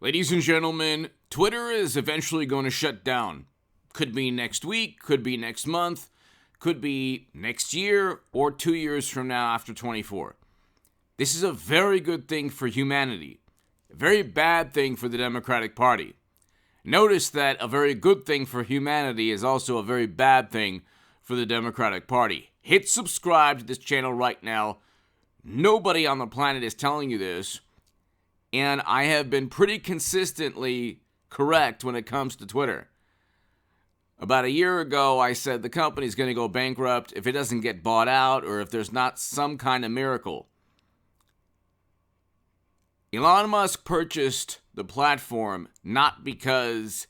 Ladies and gentlemen, Twitter is eventually going to shut down. Could be next week, could be next month, could be next year, or 2 years from now after 24. This is a very good thing for humanity. A very bad thing for the Democratic Party. Notice that a very good thing for humanity is also a very bad thing for the Democratic Party. Hit subscribe to this channel right now. Nobody on the planet is telling you this. And I have been pretty consistently correct when it comes to Twitter. About a year ago, I said the company's going to go bankrupt if it doesn't get bought out or if there's not some kind of miracle. Elon Musk purchased the platform not because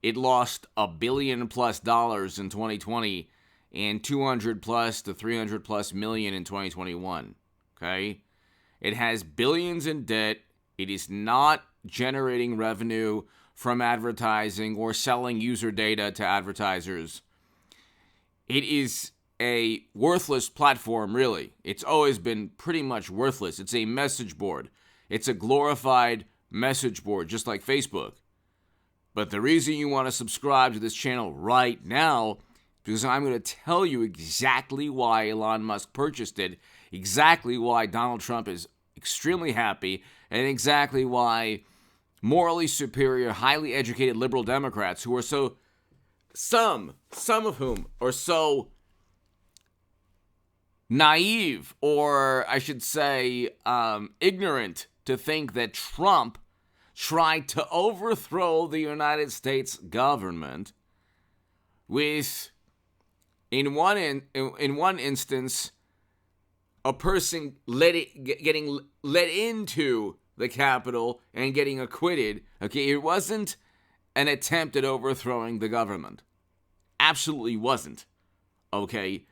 it lost $1 billion+ in 2020 and 200 plus to 300 plus million in 2021. Okay? It has billions in debt. It is not generating revenue from advertising or selling user data to advertisers. It is a worthless platform, really. It's always been pretty much worthless. It's a message board. It's a glorified message board, just like Facebook. But the reason you want to subscribe to this channel right now is because I'm going to tell you exactly why Elon Musk purchased it, exactly why Donald Trump is extremely happy, and exactly why morally superior, highly educated liberal Democrats who are so, some of whom are so naive, or I should say ignorant, to think that Trump tried to overthrow the United States government with, in one instance, a person getting let into the Capitol and getting acquitted. Okay, it wasn't an attempt at overthrowing the government. Absolutely wasn't. Okay.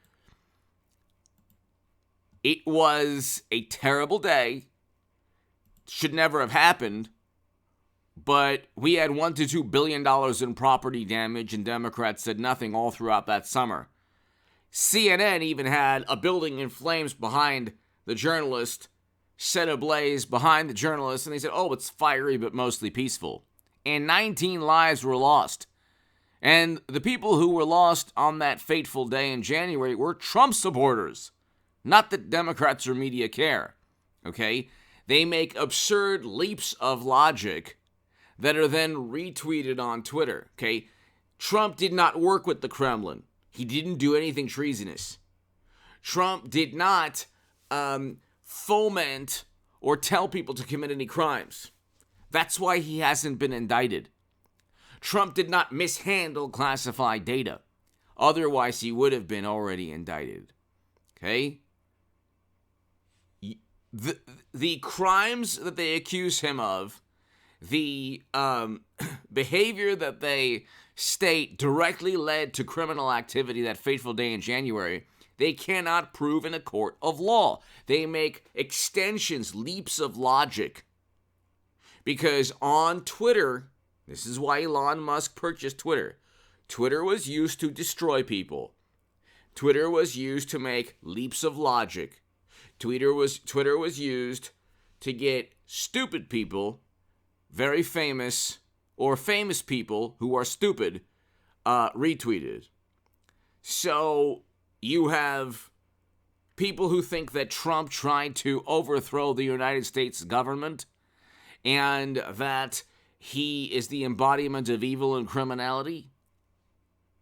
It was a terrible day. Should never have happened. But we had $1 to $2 billion in property damage, and Democrats said nothing all throughout that summer. CNN even had a building in flames behind the journalist, set ablaze behind the journalist, and they said, oh, it's fiery but mostly peaceful. And 19 lives were lost. And the people who were lost on that fateful day in January were Trump supporters. Not that Democrats or media care. Okay? They make absurd leaps of logic that are then retweeted on Twitter. Okay? Trump did not work with the Kremlin. He didn't do anything treasonous. Trump did not foment or tell people to commit any crimes. That's why he hasn't been indicted. Trump did not mishandle classified data. Otherwise, he would have been already indicted. Okay? The crimes that they accuse him of, the behavior that they state directly led to criminal activity that fateful day in January, they cannot prove in a court of law. They make extensions, leaps of logic. Because on Twitter, this is why Elon Musk purchased Twitter. Twitter was used to destroy people. Twitter was used to make leaps of logic. Twitter was used to get stupid people, very famous, or famous people who are stupid, retweeted. So you have people who think that Trump tried to overthrow the United States government and that he is the embodiment of evil and criminality.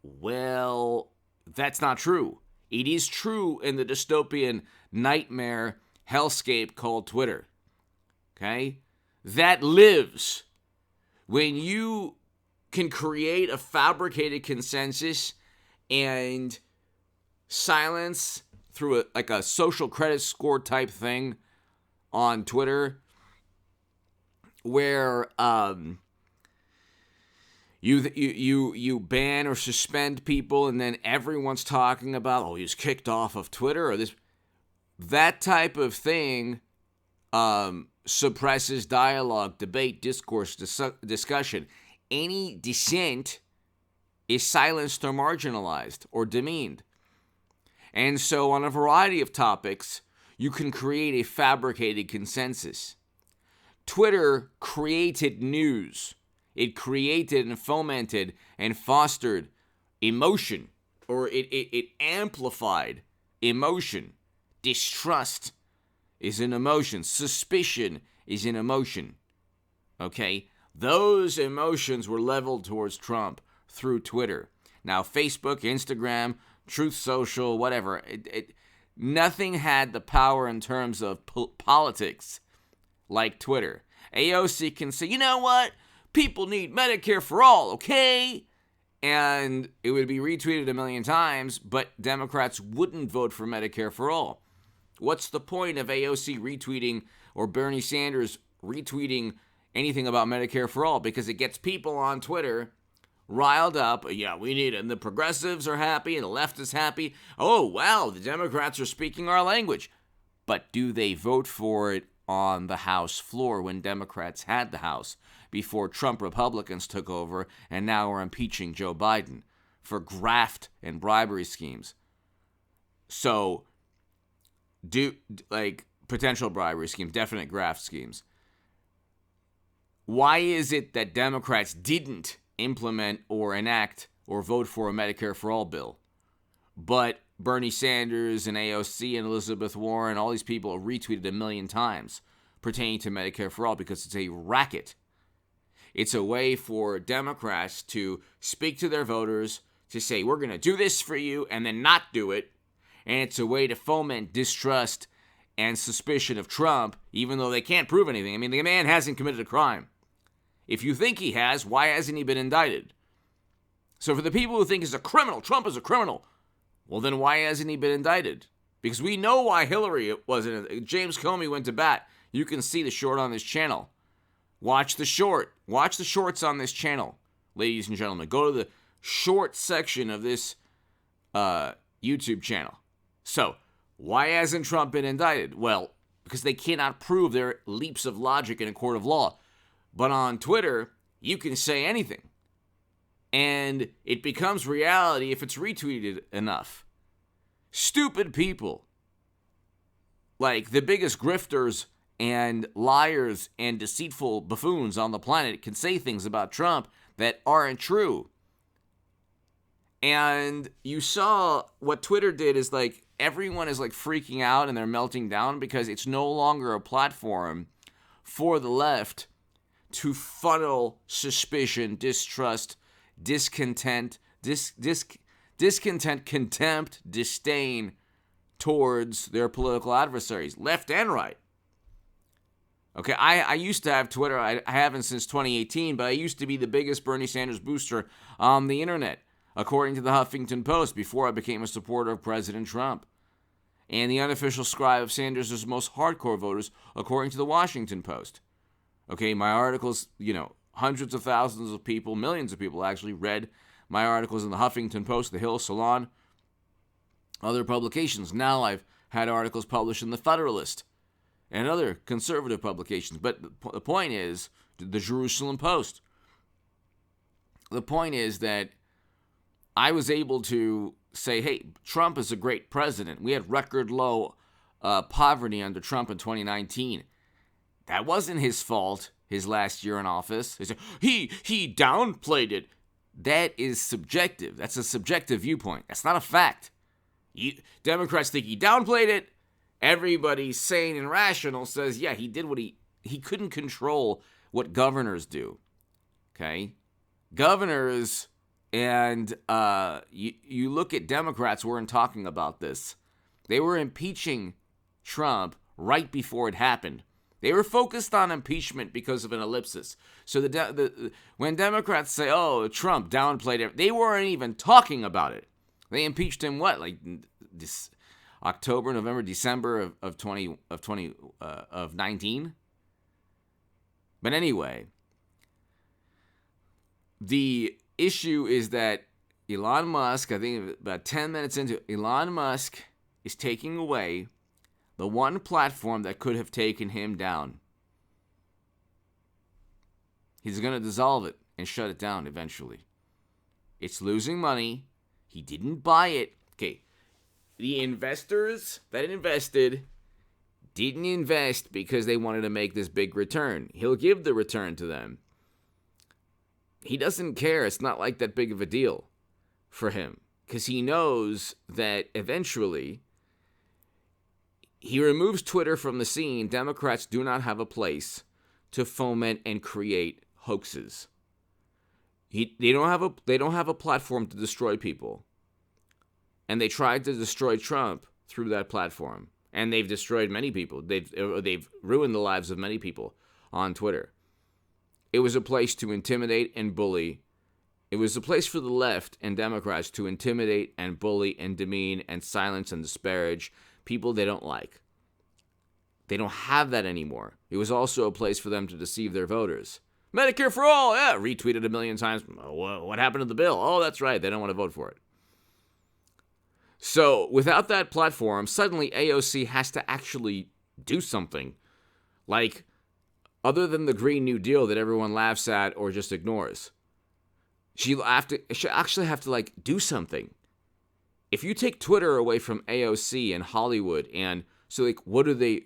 Well, that's not true. It is true in the dystopian nightmare hellscape called Twitter. Okay? That lives when you can create a fabricated consensus and silence through a social credit score type thing on Twitter where you ban or suspend people and then everyone's talking about, oh, he's kicked off of Twitter or this. That type of thing suppresses dialogue, debate, discourse, discussion. Any dissent is silenced or marginalized or demeaned. And so on a variety of topics, you can create a fabricated consensus. Twitter created news. It created and fomented and fostered emotion, or it amplified emotion. Distrust is an emotion. Suspicion is an emotion. Okay? Those emotions were leveled towards Trump through Twitter. Now, Facebook, Instagram, Truth Social, whatever, nothing had the power in terms of politics like Twitter. AOC can say, you know what? People need Medicare for all, okay? And it would be retweeted a million times, but Democrats wouldn't vote for Medicare for all. What's the point of AOC retweeting or Bernie Sanders retweeting anything about Medicare for all? Because it gets people on Twitter riled up. Yeah, we need it. And the progressives are happy and the left is happy. Oh, wow, the Democrats are speaking our language. But do they vote for it on the House floor when Democrats had the House before Trump Republicans took over and now are impeaching Joe Biden for graft and bribery schemes? So, potential bribery schemes, definite graft schemes. Why is it that Democrats didn't implement or enact or vote for a Medicare for all bill, but Bernie Sanders and AOC and Elizabeth Warren, all these people are retweeted a million times pertaining to Medicare for all? Because it's a racket. It's a way for Democrats to speak to their voters, to say, we're going to do this for you, and then not do it. And it's a way to foment distrust and suspicion of Trump, even though they can't prove anything. I mean, the man hasn't committed a crime. If you think he has, why hasn't he been indicted? So for the people who think he's a criminal, Trump is a criminal, well, then why hasn't he been indicted? Because we know why Hillary wasn't. James Comey went to bat. You can see the short on this channel. Watch the short. Watch the shorts on this channel, ladies and gentlemen. Go to the short section of this YouTube channel. So, why hasn't Trump been indicted? Well, because they cannot prove their leaps of logic in a court of law. But on Twitter, you can say anything. And it becomes reality if it's retweeted enough. Stupid people, like the biggest grifters and liars and deceitful buffoons on the planet, can say things about Trump that aren't true. And you saw what Twitter did is everyone is freaking out and they're melting down because it's no longer a platform for the left to funnel suspicion, distrust, discontent, contempt, disdain towards their political adversaries, left and right. Okay, I used to have Twitter. I haven't since 2018, but I used to be the biggest Bernie Sanders booster on the internet, according to the Huffington Post, before I became a supporter of President Trump. And the unofficial scribe of Sanders' most hardcore voters, according to the Washington Post. Okay, my articles, hundreds of thousands of people, millions of people actually read my articles in the Huffington Post, the Hill, Salon, other publications. Now I've had articles published in the Federalist and other conservative publications. But the point is, the Jerusalem Post. The point is that I was able to say, hey, Trump is a great president. We had record low poverty under Trump in 2019. That wasn't his fault, his last year in office. He downplayed it. That is subjective. That's a subjective viewpoint. That's not a fact. Democrats think he downplayed it. Everybody sane and rational says, yeah, he did what he couldn't control what governors do. Okay? Governors, and you look at Democrats weren't talking about this. They were impeaching Trump right before it happened. They were focused on impeachment because of an ellipsis. So when Democrats say, oh, Trump downplayed it, they weren't even talking about it. They impeached him, this October, November, December of 19? But anyway, the issue is that Elon Musk, I think about 10 minutes into, Elon Musk is taking away the one platform that could have taken him down. He's going to dissolve it and shut it down eventually. It's losing money. He didn't buy it. Okay, the investors that invested didn't invest because they wanted to make this big return. He'll give the return to them. He doesn't care. It's not like that big of a deal for him because he knows that eventually he removes Twitter from the scene. Democrats do not have a place to foment and create hoaxes. They don't have a platform to destroy people. And they tried to destroy Trump through that platform. And they've destroyed many people. They've ruined the lives of many people on Twitter. It was a place to intimidate and bully. It was a place for the left and Democrats to intimidate and bully and demean and silence and disparage people they don't like. They don't have that anymore. It was also a place for them to deceive their voters. Medicare for all, yeah, retweeted a million times. What happened to the bill? Oh, that's right, they don't want to vote for it. So without that platform, suddenly AOC has to actually do something. Like, other than the Green New Deal that everyone laughs at or just ignores. She'll actually have to, like, do something. If you take Twitter away from AOC and Hollywood, and so, like, what are they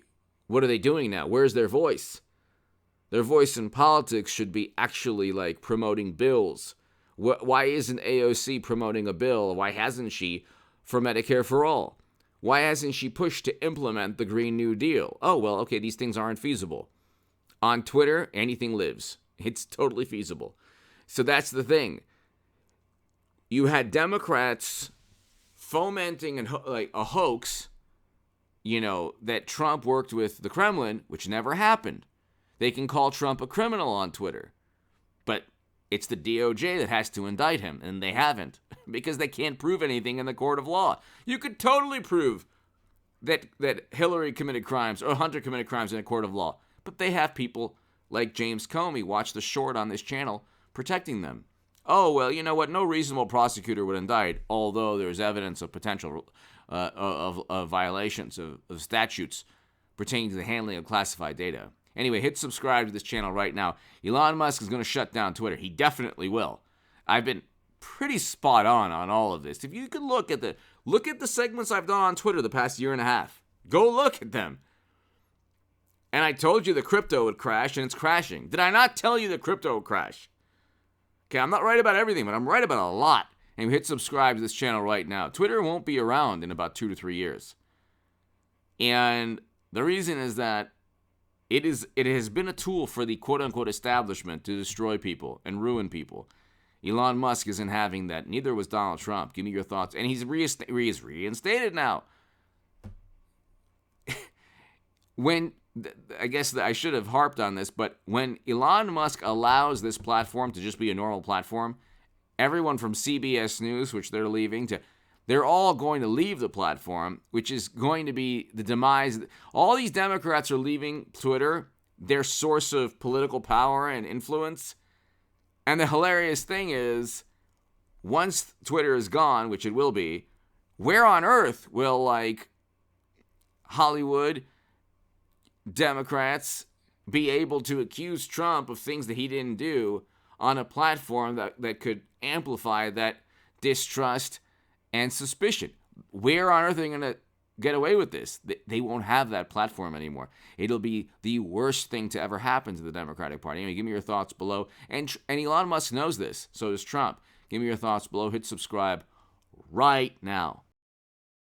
doing now? Where's their voice? Their voice in politics should be actually, like, promoting bills. Why isn't AOC promoting a bill? Why hasn't she for Medicare for all? Why hasn't she pushed to implement the Green New Deal? Oh, well, okay, these things aren't feasible. On Twitter, anything lives. It's totally feasible. So that's the thing. You had Democrats fomenting a hoax, that Trump worked with the Kremlin, which never happened. They can call Trump a criminal on Twitter. But it's the DOJ that has to indict him, and they haven't, because they can't prove anything in the court of law. You could totally prove that Hillary committed crimes or Hunter committed crimes in a court of law. But they have people like James Comey watch the short on this channel protecting them. Oh, well, you know what? No reasonable prosecutor would indict, although there's evidence of potential of violations of statutes pertaining to the handling of classified data. Anyway, hit subscribe to this channel right now. Elon Musk is going to shut down Twitter. He definitely will. I've been pretty spot on all of this. If you could look at the segments I've done on Twitter the past year and a half. Go look at them. And I told you the crypto would crash, and it's crashing. Did I not tell you the crypto would crash? Okay, I'm not right about everything, but I'm right about a lot. And hit subscribe to this channel right now. Twitter won't be around in about 2 to 3 years. And the reason is that it has been a tool for the quote-unquote establishment to destroy people and ruin people. Elon Musk isn't having that. Neither was Donald Trump. Give me your thoughts. And he's reinstated now. I guess I should have harped on this, but when Elon Musk allows this platform to just be a normal platform, everyone from CBS News, which they're leaving, they're all going to leave the platform, which is going to be the demise. All these Democrats are leaving Twitter, their source of political power and influence. And the hilarious thing is, once Twitter is gone, which it will be, where on earth will, like, Hollywood Democrats be able to accuse Trump of things that he didn't do on a platform that could amplify that distrust and suspicion? Where on earth are they going to get away with this? They won't have that platform anymore. It'll be the worst thing to ever happen to the Democratic Party. Anyway, give me your thoughts below. And Elon Musk knows this. So does Trump. Give me your thoughts below. Hit subscribe right now.